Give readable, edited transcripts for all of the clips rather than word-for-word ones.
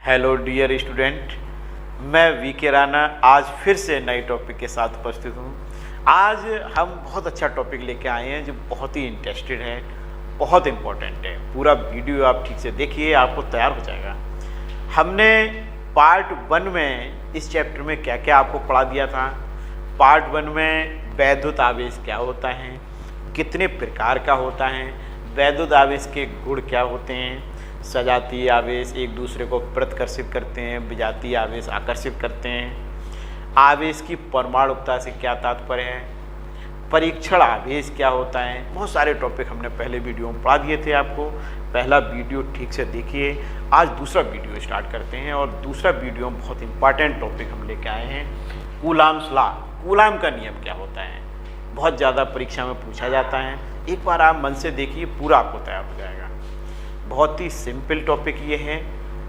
Hello dear student, मैं VK. Rana आज फिर से नए टॉपिक के साथ उपस्थित हूँ। आज हम बहुत अच्छा टॉपिक लेके आए हैं जो बहुत ही इंटरेस्टेड है, बहुत इम्पोर्टेंट है। पूरा वीडियो आप ठीक से देखिए, आपको तैयार हो जाएगा। हमने पार्ट 1 में इस चैप्टर में क्या क्या आपको पढ़ा दिया था। पार्ट 1 में वैद्युत आवेश क्या होता है, कितने प्रकार का होता है, वैद्युत आवेश के गुण क्या होते हैं, सजातीय आवेश एक दूसरे को प्रतिकर्षित करते हैं, विजातीय आवेश आकर्षित करते हैं, आवेश की परमाणुकता से क्या तात्पर्य है, परीक्षण आवेश क्या होता है। बहुत सारे टॉपिक हमने पहले वीडियो में पढ़ा दिए थे आपको। पहला वीडियो ठीक से देखिए। आज दूसरा वीडियो स्टार्ट करते हैं और दूसरा वीडियो में बहुत इंपॉर्टेंट टॉपिक हम लेके आए हैं, कूलाम्स लॉ। कूलाम का नियम क्या होता है, बहुत ज़्यादा परीक्षा में पूछा जाता है। एक बार आप मन से देखिए, पूरा आपको तैयार हो जाएगा। बहुत ही सिंपल टॉपिक ये है।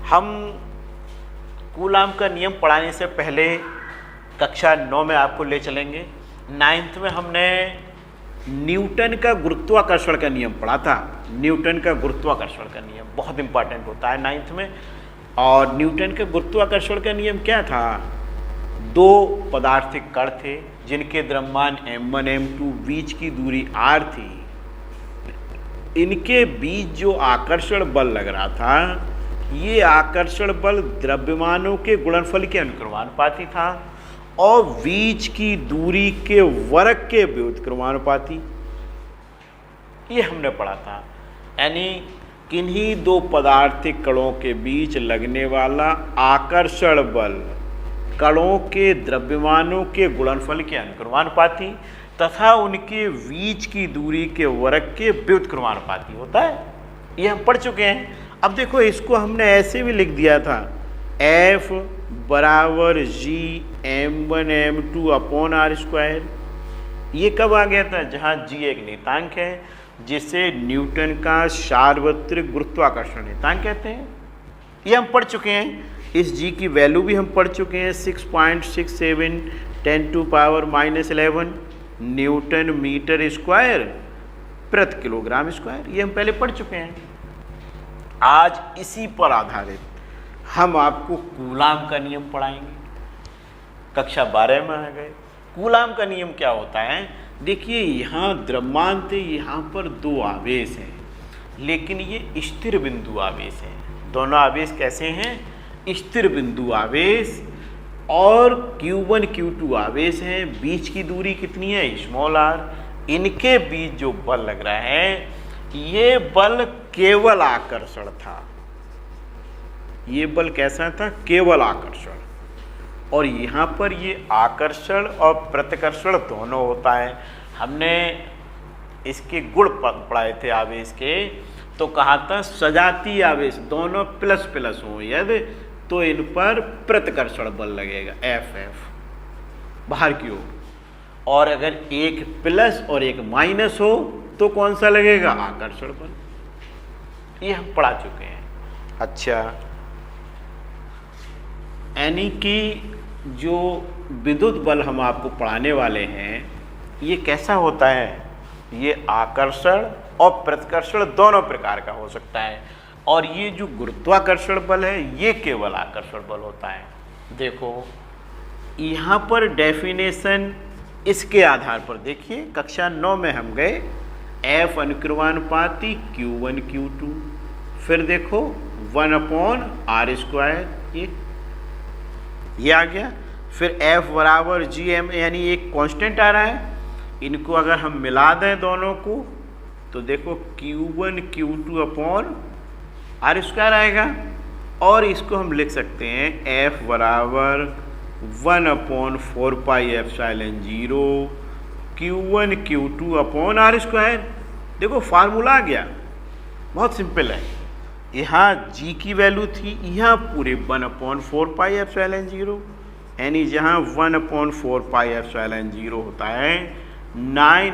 हम कूलाम का नियम पढ़ाने से पहले कक्षा 9 में आपको ले चलेंगे। 9th में हमने न्यूटन का गुरुत्वाकर्षण का नियम पढ़ा था। न्यूटन का गुरुत्वाकर्षण का नियम बहुत इंपॉर्टेंट होता है 9th में। और न्यूटन का गुरुत्वाकर्षण का नियम क्या था, दो पदार्थिक कण थे जिनके द्रव्यमान m1 m2 बीच की दूरी r थी। इनके बीच जो आकर्षण बल लग रहा था, ये आकर्षण बल द्रव्यमानों के गुणनफल के अनुक्रमानुपाती था और बीच की दूरी के वर्ग के व्युत्क्रमानुपाती। ये हमने पढ़ा था। यानी किन्हीं दो पदार्थिक कणों के बीच लगने वाला आकर्षण बल कणों के द्रव्यमानों के गुणनफल के अनुक्रमानुपाती तथा उनके बीच की दूरी के वर्ग के व्युत्क्रमानुपाती होता है। ये हम पढ़ चुके हैं। अब देखो, इसको हमने ऐसे भी लिख दिया था, F बराबर G m1 m2 upon r²। ये कब आ गया था, जहाँ G एक नियतांक है जिसे न्यूटन का सार्वत्रिक गुरुत्वाकर्षण नियतांक कहते हैं। ये हम पढ़ चुके हैं। इस G की वैल्यू भी हम पढ़ चुके हैं, 6.67 10⁻⁻11 न्यूटन मीटर स्क्वायर प्रति किलोग्राम स्क्वायर। ये हम पहले पढ़ चुके हैं। आज इसी पर आधारित हम आपको कूलाम का नियम पढ़ाएंगे। कक्षा 12 में आ गए। कूलाम का नियम क्या होता है, देखिए यहाँ द्रव्यमान थे, यहाँ पर दो आवेश हैं, लेकिन ये स्थिर बिंदु आवेश हैं। दोनों आवेश कैसे हैं, स्थिर बिंदु आवेश। और Q1 Q2 आवेश हैं, बीच की दूरी कितनी है, स्मॉल r। इनके बीच जो बल लग रहा है, ये बल केवल आकर्षण था। ये बल कैसा था, केवल आकर्षण। और यहाँ पर ये आकर्षण और प्रतिकर्षण दोनों होता है। हमने इसके गुण पढ़ाए थे आवेश के, तो कहा था सजातीय आवेश दोनों प्लस प्लस हो यदि तो इन पर प्रतिकर्षण बल लगेगा F बाहर की ओर, और अगर एक प्लस और एक माइनस हो तो कौन सा लगेगा, आकर्षण बल। ये हम पढ़ा चुके हैं। अच्छा, यानी कि जो विद्युत बल हम आपको पढ़ाने वाले हैं, ये कैसा होता है, ये आकर्षण और प्रतिकर्षण दोनों प्रकार का हो सकता है। और ये जो गुरुत्वाकर्षण बल है, ये केवल आकर्षण बल होता है। देखो यहाँ पर डेफिनेशन इसके आधार पर देखिए, कक्षा 9 में हम गए, F अनुक्रमानुपाती Q1 Q2, फिर देखो 1/r², ये आ गया। फिर F बराबर Gm, यानी एक कांस्टेंट आ रहा है। इनको अगर हम मिला दें दोनों को, तो देखो Q1 Q2 अपॉन r² आएगा। और इसको हम लिख सकते हैं F बराबर 1/4πε0 Q1 Q2 अपॉन r²। देखो फार्मूला आ गया, बहुत सिंपल है। यहाँ G की वैल्यू थी, यहाँ पूरे 1/4πε0, यानी जहाँ 1/4πε0 होता है 9 ×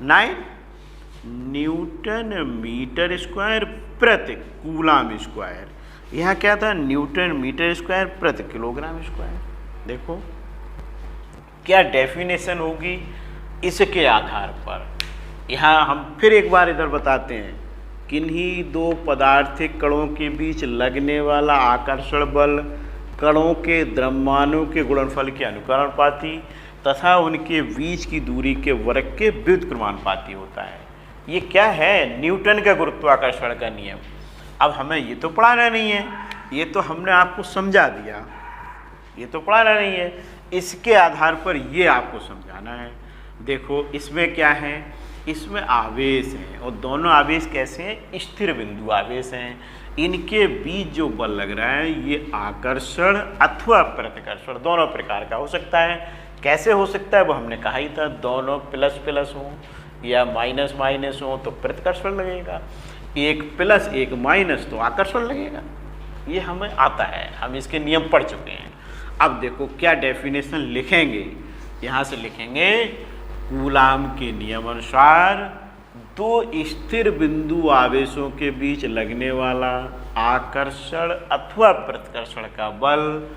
10⁹ न्यूटन मीटर स्क्वायर प्रति कूलाम स्क्वायर। यहाँ क्या था, न्यूटन मीटर स्क्वायर प्रति किलोग्राम स्क्वायर। देखो क्या डेफिनेशन होगी इसके आधार पर। यहाँ हम फिर एक बार इधर बताते हैं, किन्हीं दो पदार्थिक कणों के बीच लगने वाला आकर्षण बल कणों के द्रव्यमानों के गुणनफल के अनुक्रमानुपाती तथा उनके बीच की दूरी के वर्ग के व्युत्क्रमानुपाती होता है। ये क्या है? न्यूटन का गुरुत्वाकर्षण का नियम। अब हमें ये तो पढ़ाना नहीं है, ये तो हमने आपको समझा दिया, ये तो पढ़ाना नहीं है, इसके आधार पर ये आपको समझाना है। देखो इसमें क्या है, इसमें आवेश हैं और दोनों आवेश कैसे हैं? स्थिर बिंदु आवेश हैं। इनके बीच जो बल लग रहा है ये आकर्षण अथवा प्रतिकर्षण दोनों प्रकार का हो सकता है। कैसे हो सकता है वो हमने कहा ही था, दोनों प्लस प्लस हो या माइनस माइनस हो तो प्रतिकर्षण लगेगा, एक प्लस एक माइनस तो आकर्षण लगेगा। ये हमें आता है, हम इसके नियम पढ़ चुके हैं। अब देखो क्या डेफिनेशन लिखेंगे, यहाँ से लिखेंगे कूलाम के नियम अनुसार दो स्थिर बिंदु आवेशों के बीच लगने वाला आकर्षण अथवा प्रतिकर्षण का बल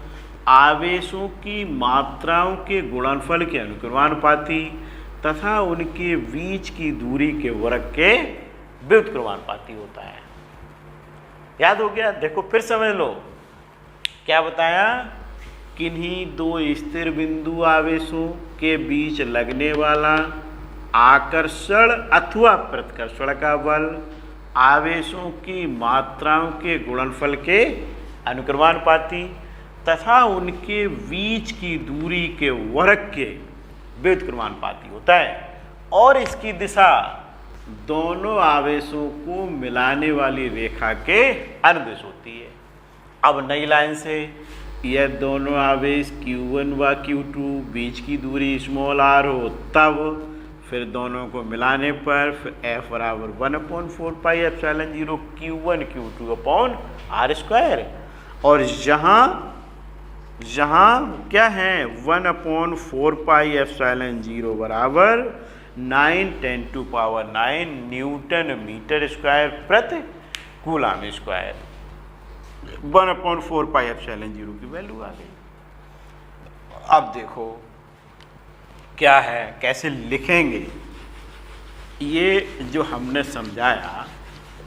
आवेशों की मात्राओं के गुणनफल के अनुक्रमानुपाती तथा उनके बीच की दूरी के वर्ग के व्युत्क्रमानुपाती होता है। याद हो गया? देखो फिर समझ लो, क्या बताया? किन्हीं दो स्थिर बिंदु आवेशों के बीच लगने वाला आकर्षण अथवा प्रतिकर्षण का बल आवेशों की मात्राओं के गुणनफल के अनुक्रमानुपाती तथा उनके बीच की दूरी के वर्ग के व्युत्क्रमानुपाती होता है और इसकी दिशा दोनों आवेशों को मिलाने वाली रेखा के अनुदिश होती है। अब नई लाइन से यह दोनों आवेश Q1 व Q2 बीच की दूरी स्मॉल r हो तब फिर दोनों को मिलाने पर फिर F बराबर 1/4 pi epsilon 0 Q1 Q2 upon r²। और जहाँ क्या है 1/4 पाई एप्सिलॉन 0 बराबर 9×10⁹ न्यूटन मीटर स्क्वायर प्रति कूलाम स्क्वायर। 1/4 पाई एप्सिलॉन 0 की वैल्यू आ गई। अब देखो क्या है, कैसे लिखेंगे, ये जो हमने समझाया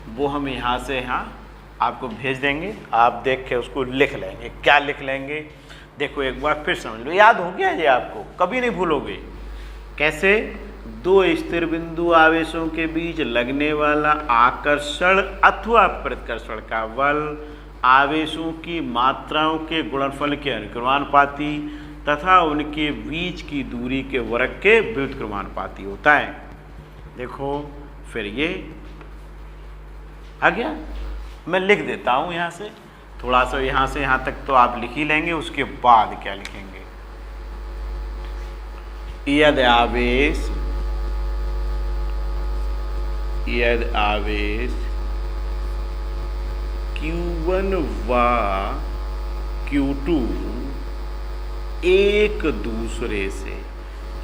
वो हम यहाँ से यहाँ आपको भेज देंगे, आप देख के उसको लिख लेंगे। क्या लिख लेंगे? देखो एक बार फिर समझ लो, याद हो गया ये आपको, कभी नहीं भूलोगे। कैसे? दो स्थिर बिंदु आवेशों के बीच लगने वाला आकर्षण अथवा प्रतिकर्षण का बल आवेशों की मात्राओं के गुणनफल के अनुक्रमानुपाती तथा उनके बीच की दूरी के वर्ग के व्युत्क्रमानुपाती होता है। देखो फिर ये आ गया, मैं लिख देता हूँ यहाँ से, थोड़ा सा यहाँ से यहाँ तक तो आप लिख ही लेंगे, उसके बाद क्या लिखेंगे? यदि आवेश Q1 व Q2 एक दूसरे से,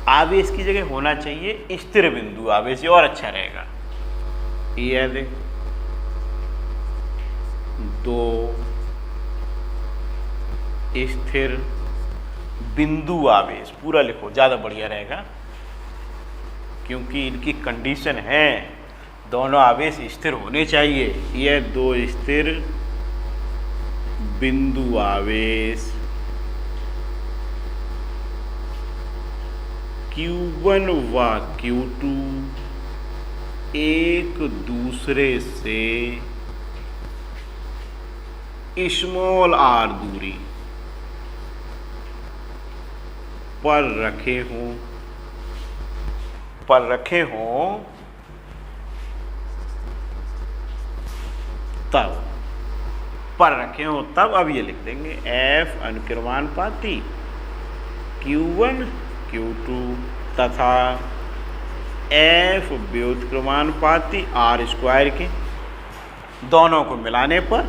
आवेश की जगह होना चाहिए स्थिर बिंदु आवेश, और अच्छा रहेगा। यदि दो स्थिर बिंदु आवेश, पूरा लिखो ज़्यादा बढ़िया रहेगा, क्योंकि इनकी कंडीशन है दोनों आवेश स्थिर होने चाहिए। यह दो स्थिर बिंदु आवेश Q1 व Q2 एक दूसरे से स्मॉल r दूरी पर रखे हों तब अब ये लिख देंगे F अनुक्रमानुपाती Q1 Q2 तथा F व्युत्क्रमानुपाती r² के, दोनों को मिलाने पर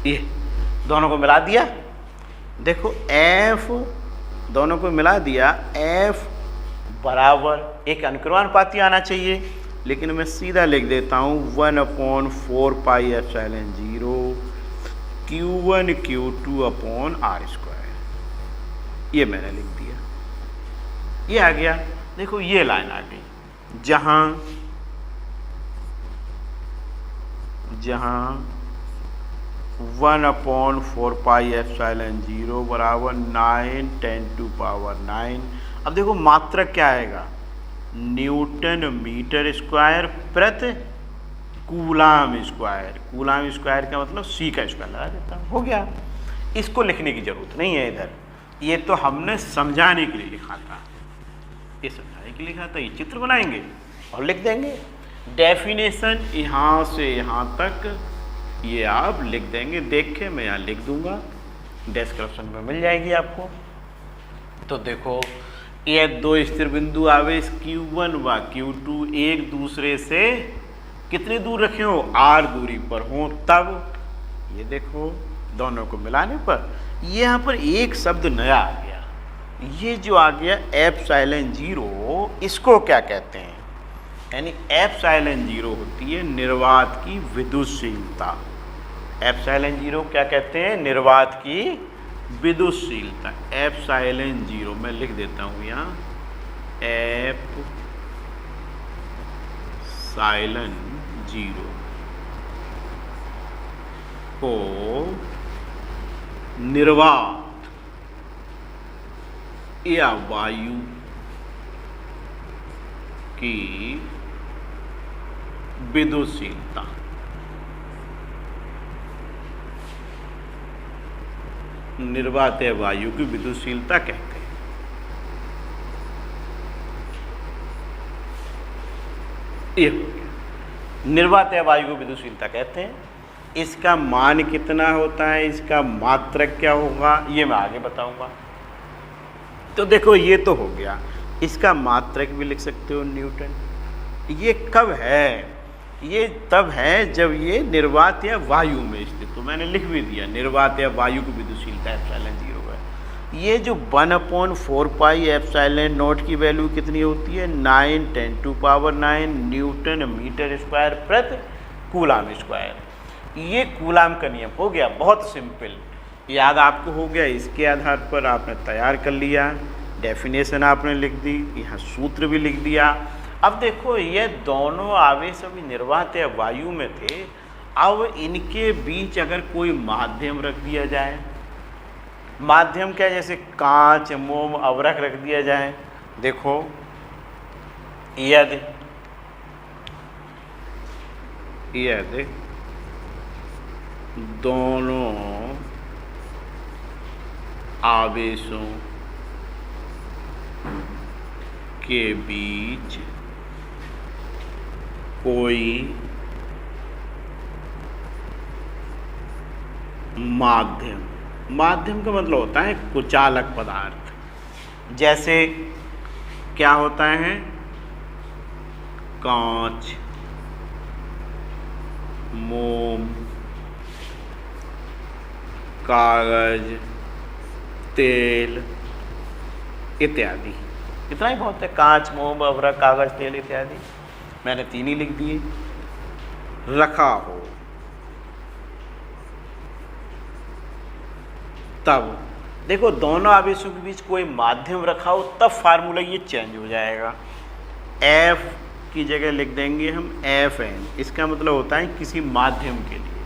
ये दोनों को मिला दिया। देखो F दोनों को मिला दिया, F बराबर एक अनुक्रमानुपाती आना चाहिए, लेकिन मैं सीधा लिख देता हूँ 1/4πε0 Q1 Q2 upon R square. ये मैंने लिख दिया, ये आ गया। देखो ये लाइन आ गई जहां 1/4πε0 बराबर 9 10⁹ अब देखो मात्रक क्या आएगा, न्यूटन मीटर स्क्वायर प्रति कूलाम स्क्वायर। कूलाम स्क्वायर का मतलब सी का स्क्वायर लगा देता हूँ, हो गया। इसको लिखने की जरूरत नहीं है इधर, ये तो हमने समझाने के लिए लिखा था, ये समझाने के लिए लिखा था। ये चित्र बनाएंगे और लिख देंगे। डेफिनेशन यहाँ से यहाँ तक ये आप लिख देंगे, देख के मैं यहाँ लिख दूंगा, डिस्क्रिप्शन में मिल जाएगी आपको। तो देखो ये दो स्थिर बिंदु आवेश Q1 व Q2 एक दूसरे से कितनी दूर रखे हो, R दूरी पर हो, तब ये देखो दोनों को मिलाने पर ये यहाँ पर एक शब्द नया आ गया। ये जो आ गया ε0, इसको क्या कहते हैं, यानी ε0 होती है निर्वात की विद्युतशीलता। ε0 क्या कहते हैं, निर्वात की विद्युतशीलता। ε0 मैं लिख देता हूँ यहाँ ε0 को निर्वात या वायु की विद्युतशीलता। निर्वात या वायु की विद्युतशीलता कहते हैं। ये हो गया, निर्वात या वायु को विद्युतशीलता कहते हैं। इसका मान कितना होता है, इसका मात्रक क्या होगा, ये मैं आगे बताऊंगा। तो देखो ये तो हो गया, इसका मात्रक भी लिख सकते हो न्यूटन। ये कब है, ये तब है जब ये निर्वात या वायु में स्थित, तो मैंने लिख भी दिया निर्वात या वायु की विद्युतशीलता ε0 है। ये जो 1/4πε0 की वैल्यू कितनी होती है, 9 10⁹ न्यूटन मीटर स्क्वायर प्रति कूलाम स्क्वायर। ये कूलाम का नियम हो गया, बहुत सिंपल, याद आपको हो गया। इसके आधार पर आपने तैयार कर लिया, डेफिनेशन आपने लिख दी, यहाँ सूत्र भी लिख दिया। अब देखो ये दोनों आवेश अभी निर्वात या वायु में थे, अब इनके बीच अगर कोई माध्यम रख दिया जाए, माध्यम क्या, जैसे कांच मोम अवरक रख दिया जाए, देखो यदि दोनों आवेशों के बीच कोई माध्यम का मतलब होता है कुचालक पदार्थ। जैसे क्या होता है, कांच, मोम, कागज, तेल इत्यादि। इतना ही बहुत है, कांच, मोम, अवरक, कागज, तेल इत्यादि। मैंने 3 ही लिख दिए। रखा हो तब देखो दोनों आवेशों के बीच कोई माध्यम रखा हो तब फार्मूला ये चेंज हो जाएगा। F की जगह लिख देंगे हम Fn, इसका मतलब होता है किसी माध्यम के लिए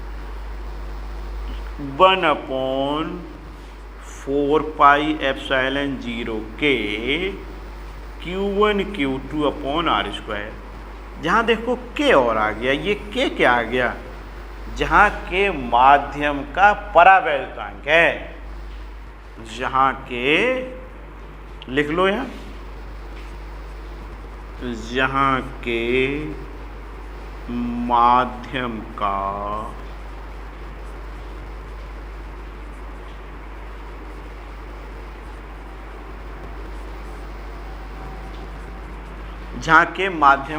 1/4πε0 के Q1 Q2 upon R square. जहाँ देखो के और आ गया, ये के क्या आ गया, जहाँ के माध्यम का परावैद्युतांक है, जहाँ के लिख लो यहाँ, जहाँ के माध्यम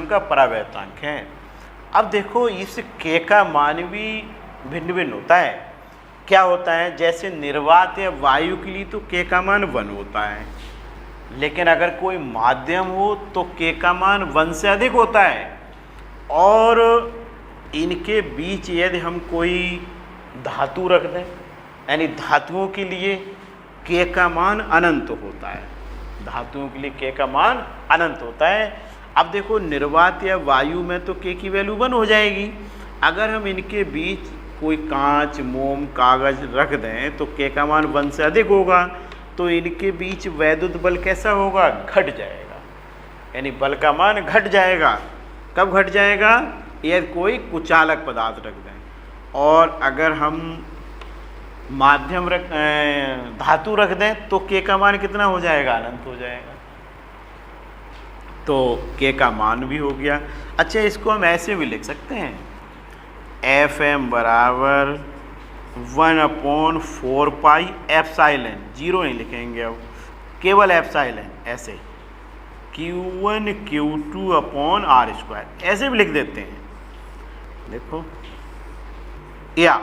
का परावैद्युतांक है। अब देखो इस के का मान भी भिन्न भिन्न होता है। क्या होता है, जैसे निर्वात या वायु के लिए तो के का मान 1 होता है, लेकिन अगर कोई माध्यम हो तो के का मान 1 से अधिक होता है। और इनके बीच यदि हम कोई धातु रख दें, यानी धातुओं के लिए के का मान अनंत होता है, धातुओं के लिए के का मान अनंत होता है। अब देखो निर्वात या वायु में तो के की वैल्यू 1 हो जाएगी। अगर हम इनके बीच कोई कांच, मोम, कागज रख दें तो के का मान 1 से अधिक होगा, तो इनके बीच वैद्युत बल कैसा होगा? घट जाएगा, यानी बल का मान घट जाएगा। कब घट जाएगा? यदि कोई कुचालक पदार्थ रख दें। और अगर हम माध्यम धातु रख दें तो के का मान कितना हो जाएगा? अनंत हो जाएगा। तो के का मान भी हो गया। अच्छा, इसको हम ऐसे भी लिख सकते हैं, Fm बराबर 1/4 पाई एप्साइलन, जीरो नहीं लिखेंगे अब, केवल एप्साइलन, ऐसे Q1 Q2 upon r square, ऐसे भी लिख देते हैं। देखो या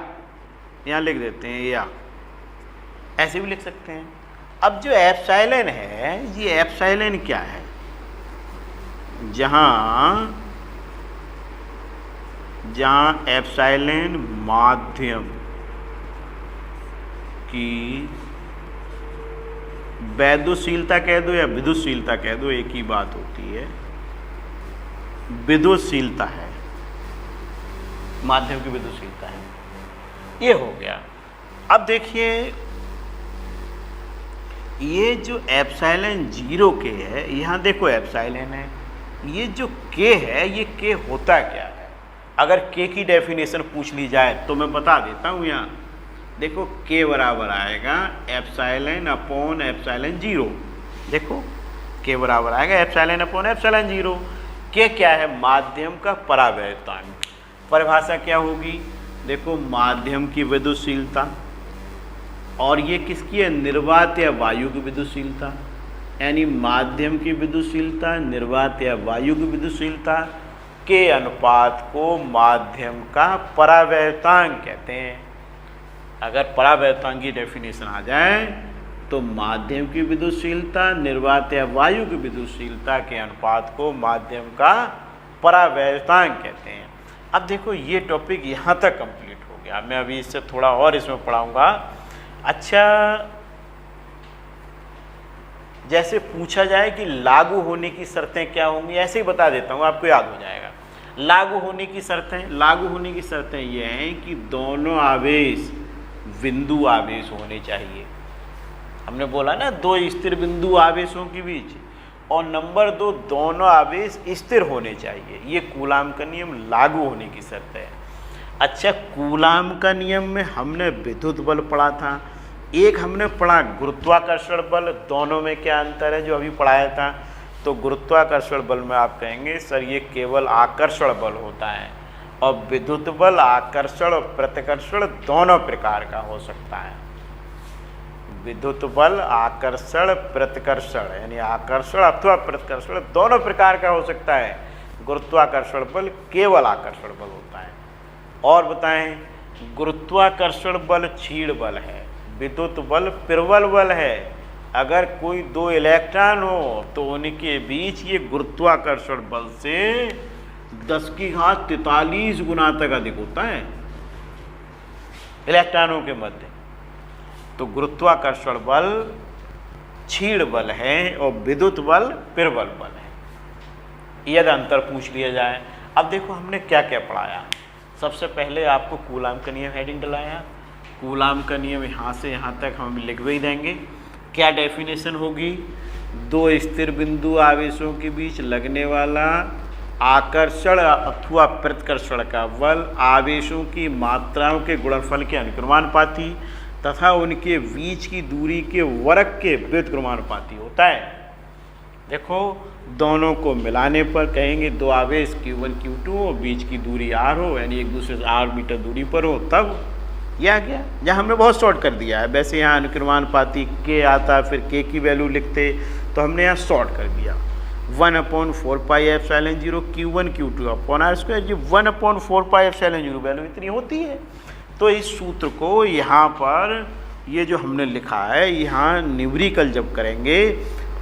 यहाँ लिख देते हैं, या ऐसे भी लिख सकते हैं। अब जो एप्साइलन है, ये एप्साइलन क्या है? जहाँ एप्साइलन माध्यम की वैद्युतशीलता कह दो या विद्युतशीलता कह दो, एक ही बात होती है, विद्युतशीलता है, माध्यम की विद्युतशीलता है। ये हो गया। अब देखिए, ये जो एप्साइलन 0 के है, यहाँ देखो एप्साइलन है, ये जो के है, ये के होता क्या है? अगर के की डेफिनेशन पूछ ली जाए तो मैं बता देता हूँ। यहाँ देखो के बराबर आएगा एप्साइलन अपॉन एप्साइलन 0। देखो के बराबर आएगा एप्साइलन अपॉन एप्साइलन 0। के क्या है? माध्यम का परावैद्युतांक। परिभाषा क्या होगी? देखो माध्यम की विद्युतशीलता, और ये किसकी है? निर्वात या वायु की विद्युतशीलता, यानी माध्यम की विद्युतशीलता, निर्वात या वायु की विद्युतशीलता के अनुपात को माध्यम का परावैद्युतांक कहते हैं। अगर परावैद्युतांक की डेफिनेशन आ जाए तो माध्यम की विद्युतशीलता, निर्वात या वायु की विद्युतशीलता के अनुपात को माध्यम का परावैद्युतांक कहते हैं। अब देखो ये टॉपिक यहाँ तक कंप्लीट हो गया। मैं अभी इससे थोड़ा और इसमें पढ़ाऊँगा। अच्छा, जैसे पूछा जाए कि लागू होने की शर्तें क्या होंगी, ऐसे ही बता देता हूँ, आपको याद हो जाएगा। लागू होने की शर्तें ये हैं कि दोनों आवेश बिंदु आवेश होने चाहिए। हमने बोला ना, दो स्थिर बिंदु आवेशों के बीच, और नंबर 2 दोनों आवेश स्थिर होने चाहिए। ये कूलाम का नियम लागू होने की शर्त है। अच्छा, कूलाम का नियम में हमने विद्युत बल पढ़ा था, एक हमने पढ़ा गुरुत्वाकर्षण बल। दोनों में क्या अंतर है जो अभी पढ़ाया था? तो गुरुत्वाकर्षण बल में आप कहेंगे सर ये केवल आकर्षण बल होता है, और विद्युत बल आकर्षण और प्रतिकर्षण दोनों प्रकार का हो सकता है। विद्युत बल आकर्षण प्रतिकर्षण, यानी आकर्षण अथवा प्रतिकर्षण दोनों प्रकार का हो सकता है। गुरुत्वाकर्षण बल केवल आकर्षण बल होता है। और बताएं, गुरुत्वाकर्षण बल क्षीण बल है, विद्युत बल प्रबल बल है। अगर कोई 2 इलेक्ट्रॉन हो तो उनके बीच ये गुरुत्वाकर्षण बल से 10⁻43 गुना तक अधिक होता है इलेक्ट्रॉनों के मध्य। तो गुरुत्वाकर्षण बल क्षीण बल है और विद्युत बल प्रबल बल है। यदि अंतर पूछ लिया जाए। अब देखो हमने क्या क्या पढ़ाया। सबसे पहले आपको कूलाम का नियम हेडिंग डलाया। कूलाम का नियम यहाँ से यहाँ तक हम लिख भी देंगे। क्या डेफिनेशन होगी? 2 स्थिर बिंदु आवेशों के बीच लगने वाला आकर्षण अथवा प्रतिकर्षण का बल आवेशों की मात्राओं के गुणनफल के अनुक्रमानुपाती तथा उनके बीच की दूरी के वर्ग के व्युत्क्रमानुपाती होता है। देखो दोनों को मिलाने पर कहेंगे 2 आवेश Q1 Q2 और बीच की दूरी r हो, यानी एक दूसरे से r मीटर दूरी पर हो, तब यह आ गया। यहाँ हमने बहुत शॉर्ट कर दिया है। वैसे यहाँ अनुक्रमानुपाती के आता, फिर के की वैल्यू लिखते, तो हमने यहाँ शॉर्ट कर दिया। 1/4 pi epsilon 0 Q1 Q2 upon r square. जी 1/4 पाई एप्सिलॉन 0 वैल्यू इतनी होती है। तो इस सूत्र को यहाँ पर ये जो हमने लिखा है, यहाँ न्यूमेरिकल जब करेंगे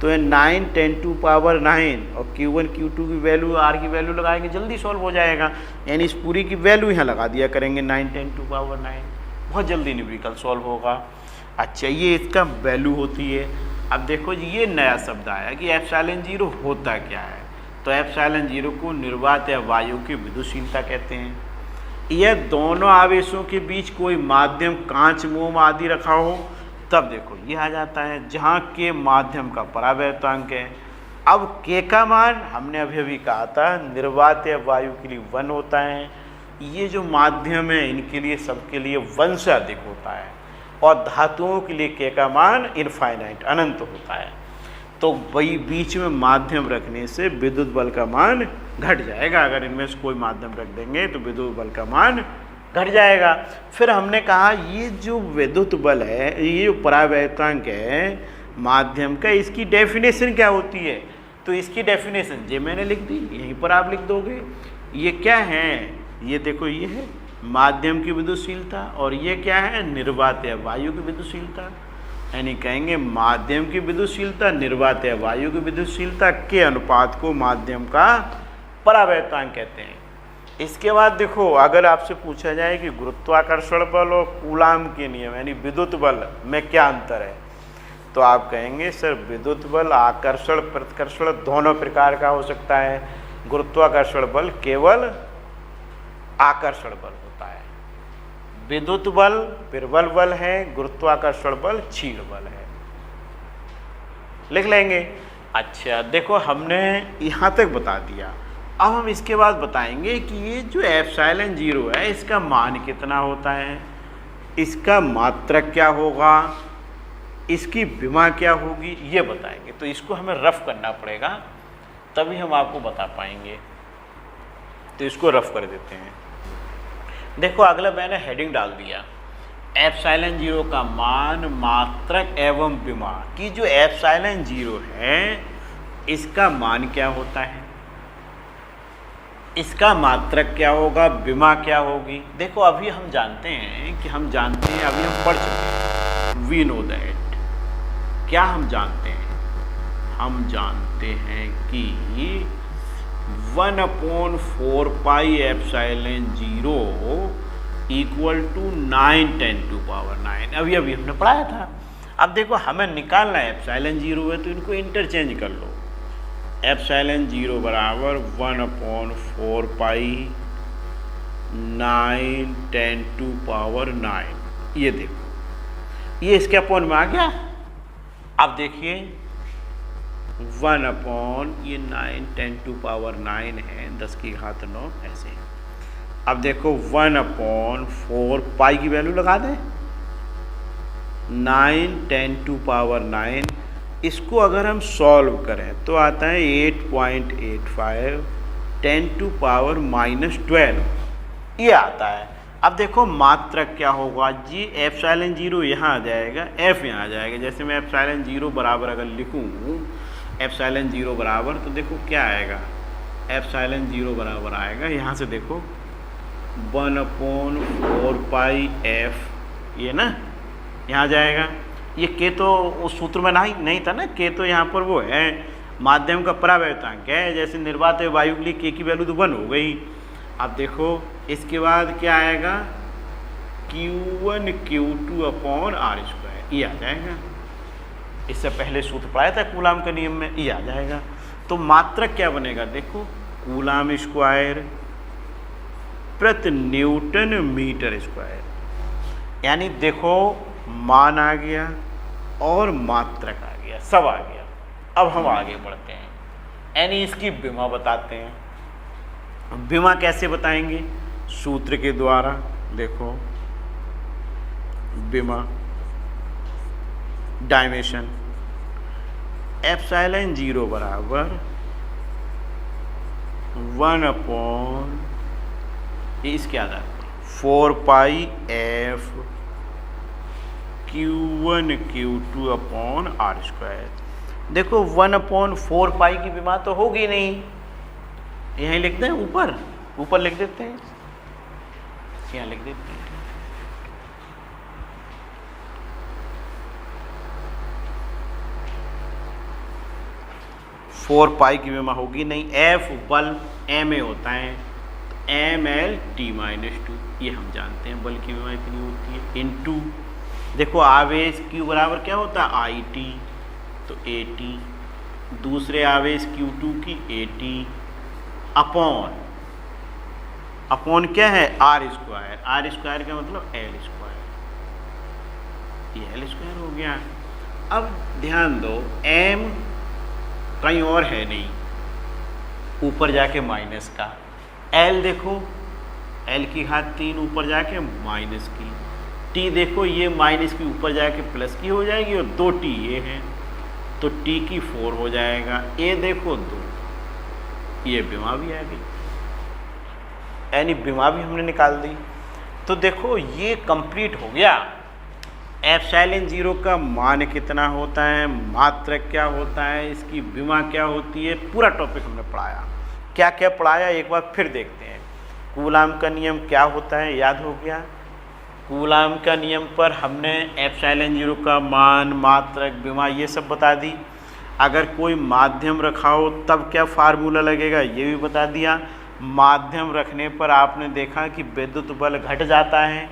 तो ये 9 10 टू पावर 9 और Q1 Q2 की वैल्यू R की वैल्यू लगाएंगे जल्दी सॉल्व हो जाएगा। यानी इस पूरी की वैल्यू यहाँ लगा दिया करेंगे 9 10 टू पावर 9, बहुत जल्दी न्यूमेरिकल सॉल्व होगा। अच्छा, ये इसका वैल्यू होती है। अब देखो जी, ये नया शब्द आया कि एप्सिलॉन 0 होता क्या है। तो एप्सिलॉन 0 को निर्वात या वायु की विद्युतशीलता कहते हैं। यह दोनों आवेशों के बीच कोई माध्यम, कांच, मोम आदि रखा हो, तब देखो ये आ जाता है, जहाँ के माध्यम का परावर्तनांक है। अब के का मान हमने अभी अभी कहा था निर्वात या वायु के लिए 1 होता है। ये जो माध्यम है इनके लिए, सबके लिए 1 से अधिक होता है। और धातुओं के लिए के का मान इनफाइनाइट, अनंत होता है। तो वही बीच में माध्यम रखने से विद्युत बल का मान घट जाएगा। अगर इनमें से कोई माध्यम रख देंगे तो विद्युत बल का मान घट जाएगा। फिर हमने कहा ये जो विद्युत बल है, ये जो परावर्तनांक है माध्यम का, इसकी डेफिनेशन क्या होती है। तो इसकी डेफिनेशन ये मैंने लिख दी, यहीं पर आप लिख दोगे। ये क्या है, ये देखो, ये है माध्यम की विद्युतशीलता और ये क्या है, निर्वात या वायु की विद्युतशीलता। यानी कहेंगे माध्यम की विद्युतशीलता निर्वात या वायु की विद्युतशीलता के अनुपात को माध्यम का परावर्तनांक कहते हैं। इसके बाद देखो, अगर आपसे पूछा जाए कि गुरुत्वाकर्षण बल और कूलाम के नियम यानी विद्युत बल में क्या अंतर है, तो आप कहेंगे सर विद्युत बल आकर्षण प्रतिकर्षण दोनों प्रकार का हो सकता है। गुरुत्वाकर्षण बल केवल आकर्षण बल होता है। विद्युत बल प्रबल बल है, गुरुत्वाकर्षण बल क्षीण बल है। लिख लेंगे। अच्छा देखो, हमने यहाँ तक बता दिया। अब हम इसके बाद बताएंगे कि ये जो एप्सिलॉन 0 है इसका मान कितना होता है, इसका मात्रक क्या होगा, इसकी विमा क्या होगी, ये बताएंगे। तो इसको हमें रफ करना पड़ेगा, तभी हम आपको बता पाएंगे। तो इसको रफ कर देते हैं। देखो, अगला मैंने हेडिंग डाल दिया, एप्सिलॉन 0 का मान, मात्रक एवं विमा। कि जो एप्सिलॉन 0 है इसका मान क्या होता है, इसका मात्रक क्या होगा, विमा क्या होगी। देखो अभी हम जानते हैं कि हम जानते हैं, अभी हम पढ़ चुके हैं, वी नो दैट। क्या हम जानते हैं, हम जानते हैं कि 1/4 pi epsilon 0 equal to 9 10 to power 9। अभी अभी हमने पढ़ाया था। अब देखो, हमें निकालना है एप्सिलॉन 0 है तो इनको इंटरचेंज कर लो। एप्सिलॉन 0 बराबर 1/4 पाई 9 10 टू पावर 9। ये देखो, ये इसके अपॉन में आ गया। अब देखिए 1/, ये 9 10 टू पावर 9 है, 10 की घात 9 ऐसे। अब देखो 1/4 पाई की वैल्यू लगा दें, 9 10 टू पावर 9। इसको अगर हम सॉल्व करें तो आता है 8.85 10 टू पावर -12, ये आता है। अब देखो मात्रक क्या होगा जी, एप्सिलॉन 0 यहाँ आ जाएगा, एफ यहाँ आ जाएगा। जैसे मैं एप्सिलॉन 0 बराबर अगर लिखूँ, एप्सिलॉन 0 बराबर, तो देखो क्या आएगा, एप्सिलॉन 0 बराबर आएगा, यहाँ से देखो 1/4 पाई एफ, ये ना यहाँ जाएगा। ये के तो उस सूत्र में नहीं था ना, के तो यहाँ पर वो है माध्यम का परावर्तनांक है। जैसे निर्वात वायु के लिए के की वैल्यू तो 1 हो गई। अब देखो इसके बाद क्या आएगा, Q1 Q2 अपॉन R², ये आ जाएगा। इससे पहले सूत्र पढ़ाया था कूलाम के नियम में, ये आ जाएगा। तो मात्रक क्या बनेगा, देखो कूलाम स्क्वायर प्रति न्यूटन मीटर स्क्वायर। यानी देखो मान आ गया और मात्रक आ गया, सब आ गया। अब हम आगे बढ़ते हैं, यानी इसकी विमा बताते हैं। विमा कैसे बताएंगे, सूत्र के द्वारा। देखो विमा डायमेंशन, एप्सिलॉन 0 बराबर 1/, इसके आधार 4 पाई F Q1 Q2 upon R²। देखो 1/4 पाई की विमा तो होगी नहीं, यहीं लिखते हैं, ऊपर लिख देते हैं, यहाँ लिख देते हैं। 4 पाई की विमा होगी नहीं। F बल M A होता है तो ML_T-2 ये हम जानते हैं, बल की विमा इतनी होती है। इनटू देखो आवेश Q बराबर क्या होता है IT, तो AT, दूसरे आवेश Q2 की AT अपॉन क्या है R स्क्वायर का मतलब L स्क्वायर, ये L स्क्वायर हो गया। अब ध्यान दो M कहीं और है नहीं, ऊपर जाके माइनस का, L देखो L की घात 3 ऊपर जाके माइनस की, T देखो ये माइनस की ऊपर जाके प्लस की हो जाएगी और 2T ये है तो T की 4 हो जाएगा। A देखो 2, ये विमा भी आ गई, यानी विमा भी हमने निकाल दी। तो देखो ये कंप्लीट हो गया। एप्सिलॉन 0 का मान कितना होता है, मात्रक क्या होता है, इसकी विमा क्या होती है, पूरा टॉपिक हमने पढ़ाया। क्या क्या पढ़ाया एक बार फिर देखते हैं। कूलाम का नियम क्या होता है याद हो गया। कूलाम का नियम पर हमने एप्सिलॉन 0 का मान, मात्रक, विमा ये सब बता दी। अगर कोई माध्यम रखा हो तब क्या फार्मूला लगेगा ये भी बता दिया। माध्यम रखने पर आपने देखा कि विद्युत बल घट जाता है।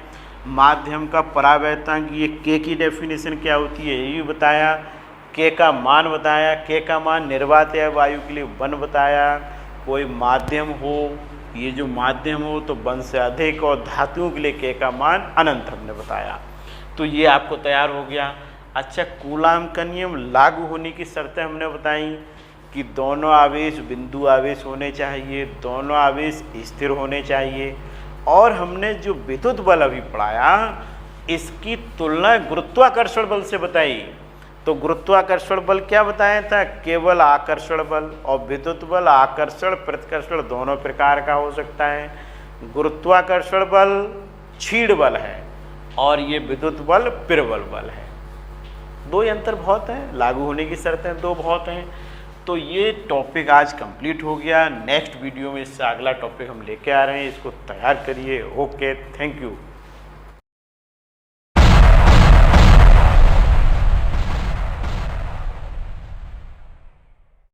माध्यम का परावर्तन ये के की डेफिनेशन क्या होती है ये भी बताया। के का मान बताया, के का मान निर्वात या वायु के लिए 1 बताया। कोई माध्यम हो, ये जो माध्यम हो तो 1 से अधिक, और धातुओं के लिए के का मान अनंत हमने बताया। तो ये आपको तैयार हो गया। अच्छा, कूलाम का नियम लागू होने की शर्तें हमने बताई कि दोनों आवेश बिंदु आवेश होने चाहिए, दोनों आवेश स्थिर होने चाहिए, और हमने जो विद्युत बल अभी पढ़ाया इसकी तुलना गुरुत्वाकर्षण बल से बताई। तो गुरुत्वाकर्षण बल क्या बताया था, केवल आकर्षण बल, और विद्युत बल आकर्षण प्रतिकर्षण दोनों प्रकार का हो सकता है। गुरुत्वाकर्षण बल छीड़ बल है और ये विद्युत बल प्रबल बल है। 2 अंतर बहुत है, लागू होने की शर्तें 2 बहुत हैं। तो ये टॉपिक आज कंप्लीट हो गया। नेक्स्ट वीडियो में इससे अगला टॉपिक हम लेके आ रहे हैं, इसको तैयार करिए। Okay, thank you.